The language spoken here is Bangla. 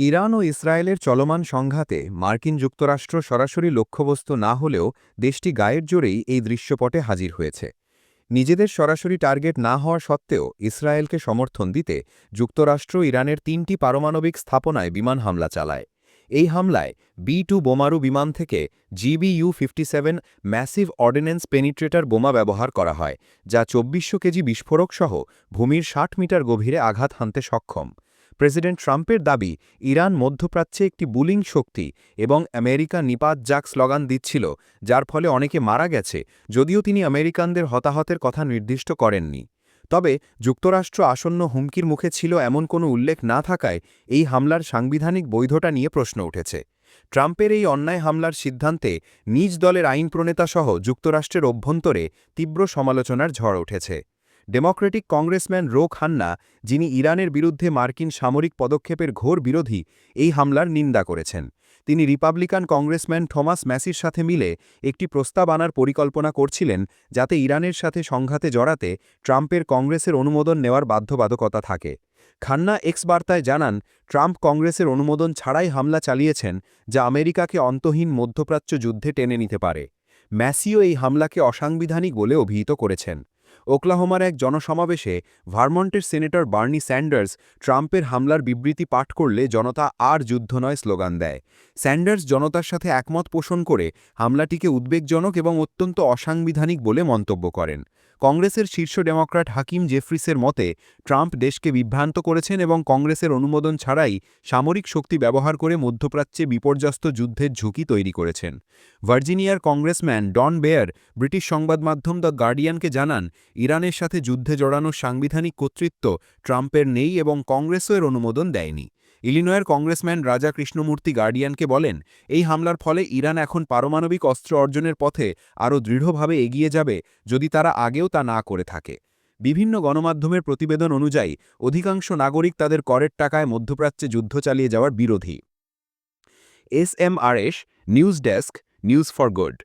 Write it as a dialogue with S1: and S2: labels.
S1: ইরান ও ইসরায়েলের চলমান সংঘাতে মার্কিন যুক্তরাষ্ট্র সরাসরি লক্ষ্যবস্তু না হলেও দেশটি গায়ের জোরেই এই দৃশ্যপটে হাজির হয়েছে। নিজেদের সরাসরি টার্গেট না হওয়া সত্ত্বেও ইসরায়েলকে সমর্থন দিতে যুক্তরাষ্ট্র ইরানের ৩টি পারমাণবিক স্থাপনায় বিমান হামলা চালায়। এই হামলায় B-2 বোমারু বিমান থেকে GBU-57 ম্যাসিভ অর্ডিন্যান্স পেনিট্রেটর বোমা ব্যবহার করা হয়, যা ২৪০০ কেজি বিস্ফোরক সহ ভূমির ৬০ মিটার গভীরে আঘাত হানতে সক্ষম। প্রেসিডেন্ট ট্রাম্পের দাবি, ইরান মধ্যপ্রাচ্যে একটি বুলিং শক্তি এবং আমেরিকা নিপাত যাক স্লোগান দিচ্ছিল, যার ফলে অনেকে মারা গেছে, যদিও তিনি আমেরিকানদের হতাহতের কথা নির্দিষ্ট করেননি। তবে যুক্তরাষ্ট্র আসন্ন হুমকির মুখে ছিল এমন কোনো উল্লেখ না থাকায় এই হামলার সাংবিধানিক বৈধতা নিয়ে প্রশ্ন উঠেছে। ট্রাম্পের এই অন্যায় হামলার সিদ্ধান্তে নিজ দলের আইন প্রণেতাসহ যুক্তরাষ্ট্রের অভ্যন্তরে তীব্র সমালোচনার ঝড় উঠেছে। ডেমোক্রেটিক কংগ্রেসম্যান রো খান্না, যিনি ইরানের বিরুদ্ধে মার্কিন সামরিক পদক্ষেপের ঘোর বিরোধী, এই হামলার নিন্দা করেছেন। তিনি রিপাবলিকান কংগ্রেসম্যান থমাস ম্যাসির সাথে মিলে একটি প্রস্তাব আনার পরিকল্পনা করছিলেন, যাতে ইরানের সাথে সংঘাতে জড়াতে ট্রাম্পের কংগ্রেসের অনুমোদন নেওয়ার বাধ্যবাধকতা থাকে। খান্না এক্স বার্তায় জানান, ট্রাম্প কংগ্রেসের অনুমোদন ছাড়াই হামলা চালিয়েছেন, যা আমেরিকাকে অন্তহীন মধ্যপ্রাচ্য যুদ্ধে টেনে নিতে পারে। ম্যাসিও এই হামলাকে অসাংবিধানিক বলে অভিহিত করেছেন। ওকলাহোমার এক জনসমাবেশে ভারমন্টের সিনেটর বার্নি স্যান্ডার্স ট্রাম্পের হামলার বিবৃতি পাঠ করলে জনতা আর যুদ্ধ নয় স্লোগান দেয়। স্যান্ডার্স জনতার সাথে একমত পোষণ করে হামলাটিকে উদ্বেগজনক এবং অত্যন্ত অসাংবিধানিক বলে মন্তব্য করেন। কংগ্রেসের শীর্ষ ডেমোক্র্যাট হাকিম জেফ্রিসের মতে, ট্রাম্প দেশকে বিভ্রান্ত করেছেন এবং কংগ্রেসের অনুমোদন ছাড়াই সামরিক শক্তি ব্যবহার করে মধ্যপ্রাচ্যে বিপর্যস্ত যুদ্ধের ঝুঁকি তৈরি করেছেন। ভার্জিনিয়ার কংগ্রেসম্যান ডন বেয়ার ব্রিটিশ সংবাদ মাধ্যম দ্য গার্ডিয়ানকে জানান, ইরানের সাথে যুদ্ধে জড়ানোর সাংবিধানিক কর্তৃত্ব ট্রাম্পের নেই এবং কংগ্রেসও এর অনুমোদন দেয়নি। ইলিনয়ের কংগ্রেসম্যান রাজা কৃষ্ণমূর্তি গার্ডিয়ানকে বলেন, এই হামলার ফলে ইরান এখন পারমাণবিক অস্ত্র অর্জনের পথে আরও দৃঢ়ভাবে এগিয়ে যাবে, যদি তারা আগেও তা না করে থাকে। বিভিন্ন গণমাধ্যমের প্রতিবেদন অনুযায়ী অধিকাংশ নাগরিক তাদের করের টাকায় মধ্যপ্রাচ্যে যুদ্ধ চালিয়ে যাওয়ার বিরোধী। SMRS news desk, news for good.